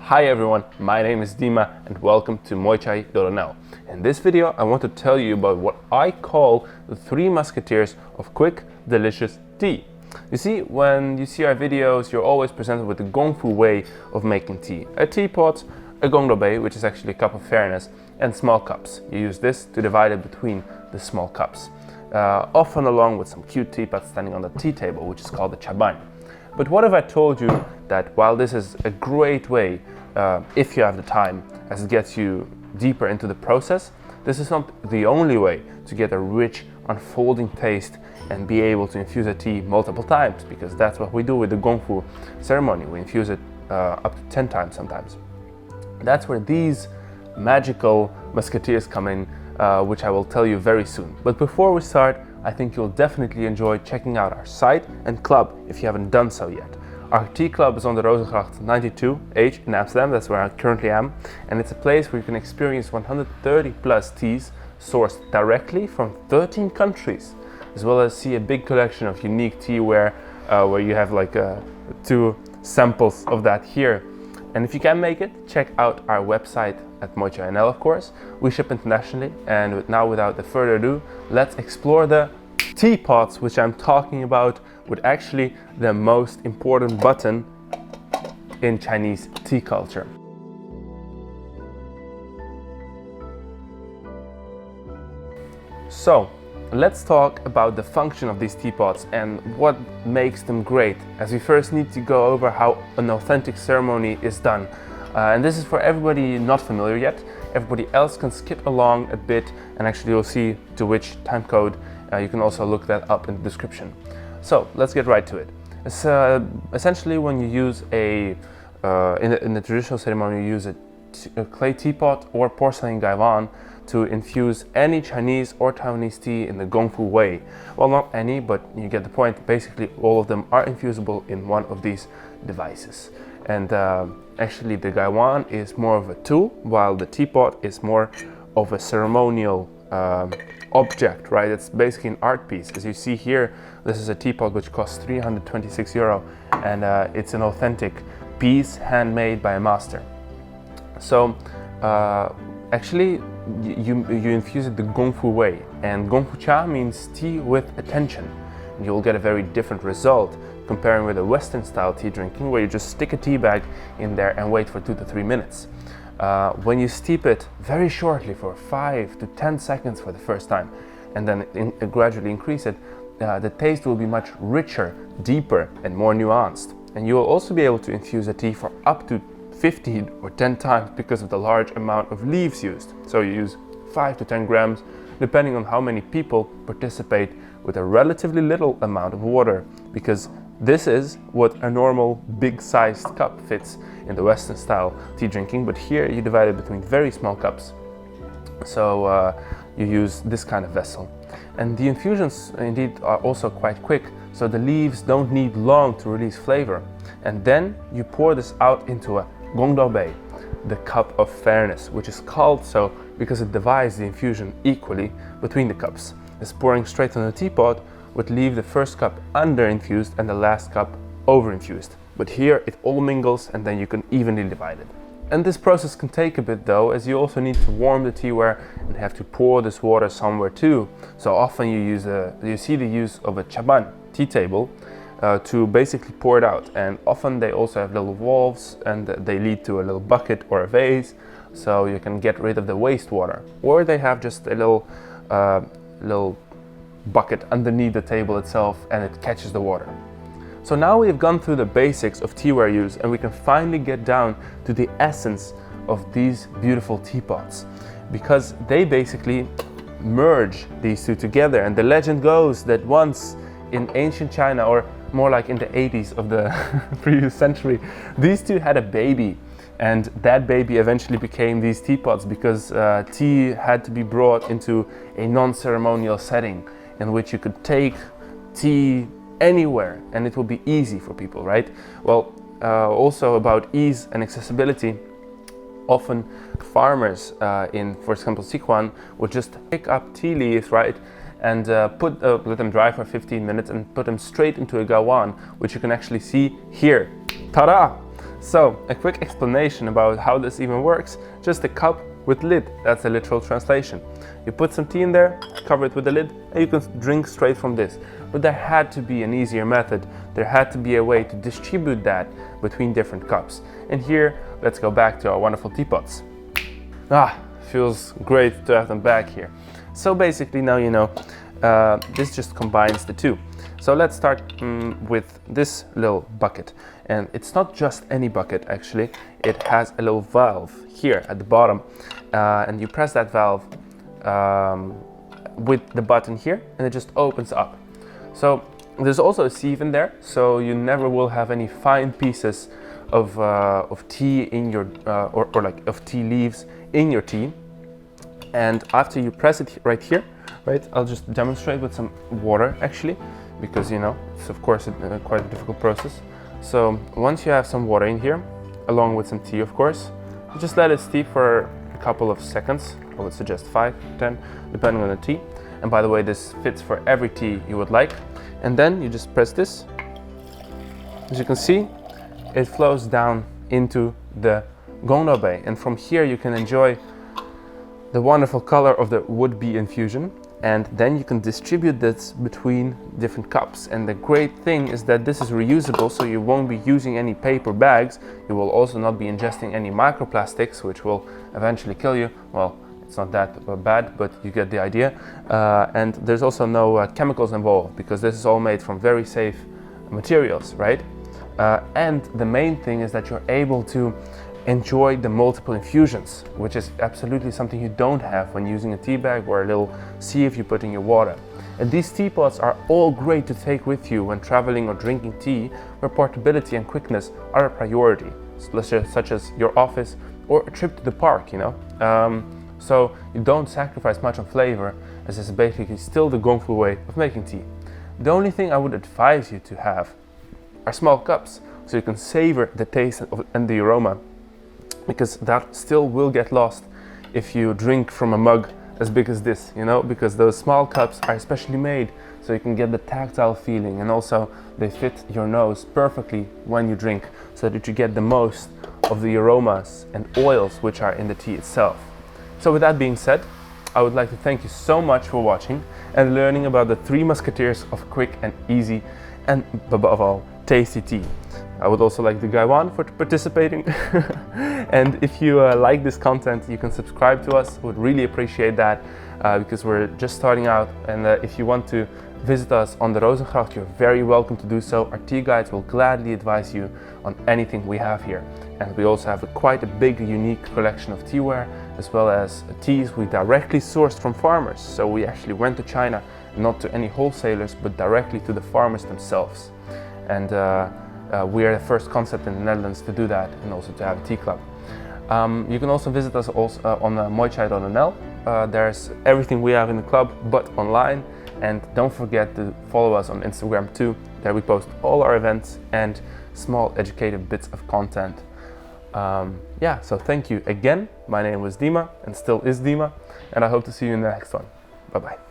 Hi everyone, my name is Dima and welcome to Muay In this video I want to tell you about what I call the 3 musketeers of quick, delicious tea. You see, when you see our videos, you're always presented with the Gong Fu way of making tea. A teapot, a gong bei, which is actually a cup of fairness, and small cups. You use this to divide it between the small cups. Often along with some cute teapots standing on the tea table, which is called the chaban. But what if I told you that while this is a great way, if you have the time, as it gets you deeper into the process, this is not the only way to get a rich, unfolding taste and be able to infuse a tea multiple times, because that's what we do with the Gong Fu ceremony. We infuse it up to 10 times sometimes. That's where these magical musketeers come in, which I will tell you very soon. But before we start, I think you'll definitely enjoy checking out our site and club if you haven't done so yet. Our tea club is on the Rozengracht 92H in Amsterdam, that's where I currently am, and it's a place where you can experience 130 plus teas sourced directly from 13 countries, as well as see a big collection of unique teaware where you have like 2 samples of that here. And if you can make it, check out our website at Muay of course. We ship internationally, and now without further ado, let's explore the teapots, which I'm talking about with actually the most important button in Chinese tea culture. So let's talk about the function of these teapots and what makes them great, as we first need to go over how an authentic ceremony is done. And this is for everybody not familiar yet. Everybody else can skip along a bit, and actually you'll see to which time code. You can also look that up in the description. So let's get right to it. It's, essentially, when you use in the traditional ceremony, you use a clay teapot or porcelain gaiwan to infuse any Chinese or Taiwanese tea in the Gong Fu way. Well, not any, but you get the point. Basically, all of them are infusible in one of these devices. And actually, the gaiwan is more of a tool, while the teapot is more of a ceremonial object, right? It's basically an art piece. As you see here, this is a teapot which costs €326, and it's an authentic piece handmade by a master. So actually, you infuse it the Gong Fu way, and Gong Fu Cha means tea with attention. You'll get a very different result comparing with a Western style tea drinking, where you just stick a tea bag in there and wait for 2 to 3 minutes. When you steep it very shortly for 5 to 10 seconds for the first time, and then gradually increase it, the taste will be much richer, deeper, and more nuanced. And you will also be able to infuse a tea for up to 15 or 10 times because of the large amount of leaves used. So you use 5 to 10 grams, depending on how many people participate, with a relatively little amount of water, because this is what a normal big-sized cup fits in the Western style tea drinking, but here you divide it between very small cups. So you use this kind of vessel. And the infusions indeed are also quite quick, so the leaves don't need long to release flavor. And then you pour this out into a gong bei, the cup of fairness, which is called so because it divides the infusion equally between the cups. As pouring straight on the teapot would leave the first cup under-infused and the last cup over-infused. But here it all mingles, and then you can evenly divide it. And this process can take a bit though, as you also need to warm the teaware and have to pour this water somewhere too. So often you see the use of a chaban tea table to basically pour it out. And often they also have little valves, and they lead to a little bucket or a vase, so you can get rid of the wastewater. Or they have just a little bucket underneath the table itself, and it catches the water. So now we've gone through the basics of teaware use, and we can finally get down to the essence of these beautiful teapots, because they basically merge these two together. And the legend goes that once in ancient China, or more like in the 80s of the previous century, these two had a baby, and that baby eventually became these teapots, because tea had to be brought into a non-ceremonial setting in which you could take tea anywhere and it will be easy for people, right? Well, also about ease and accessibility, often farmers in, for example, Sichuan would just pick up tea leaves, right, and let them dry for 15 minutes and put them straight into a gaiwan, which you can actually see here. Ta-da! So, a quick explanation about how this even works. Just a cup with lid, that's a literal translation. You put some tea in there, cover it with a lid, and you can drink straight from this. But there had to be an easier method. There had to be a way to distribute that between different cups. And here, let's go back to our wonderful teapots. Feels great to have them back here. So basically now you know, this just combines the two. So let's start with this little bucket. And it's not just any bucket actually, it has a little valve here at the bottom. And you press that valve with the button here and it just opens up. So there's also a sieve in there, so you never will have any fine pieces of tea in your, or like of tea leaves in your tea. And after you press it right here, right, I'll just demonstrate with some water actually, because you know, it's of course quite a difficult process. So once you have some water in here, along with some tea of course, you just let it steep for a couple of seconds. I would suggest 5, 10, depending on the tea. And by the way, this fits for every tea you would like. And then you just press this. As you can see, it flows down into the Gong Fu, and from here you can enjoy the wonderful color of the would-be infusion, and then you can distribute this between different cups. And the great thing is that this is reusable, so you won't be using any paper bags. You will also not be ingesting any microplastics, which will eventually kill you. Well, it's not that bad, but you get the idea. And there's also no chemicals involved, because this is all made from very safe materials, right? And the main thing is that you're able to enjoy the multiple infusions, which is absolutely something you don't have when using a tea bag or a little sieve you put in your water. And these teapots are all great to take with you when traveling or drinking tea, where portability and quickness are a priority, such as your office or a trip to the park, you know. So you don't sacrifice much on flavor, as this is basically still the Gong Fu way of making tea. The only thing I would advise you to have are small cups, so you can savor the taste and the aroma, because that still will get lost if you drink from a mug as big as this, you know, because those small cups are especially made so you can get the tactile feeling, and also they fit your nose perfectly when you drink, so that you get the most of the aromas and oils which are in the tea itself. So with that being said, I would like to thank you so much for watching and learning about the 3 musketeers of quick and easy and, above all, tasty tea. I would also like to Gaiwan for participating. And if you like this content, you can subscribe to us. Would really appreciate that, because we're just starting out. And if you want to visit us on the Rozengracht, you're very welcome to do so. Our tea guides will gladly advise you on anything we have here. And we also have quite a big, unique collection of teaware, as well as teas we directly sourced from farmers. So we actually went to China, not to any wholesalers, but directly to the farmers themselves. And we are the first concept in the Netherlands to do that, and also to have a tea club. You can also visit us also on mooichai.nl. There's everything we have in the club, but online. And don't forget to follow us on Instagram too. There we post all our events and small educative bits of content. Yeah, so thank you again. My name was Dima, and still is Dima, and I hope to see you in the next one. Bye bye.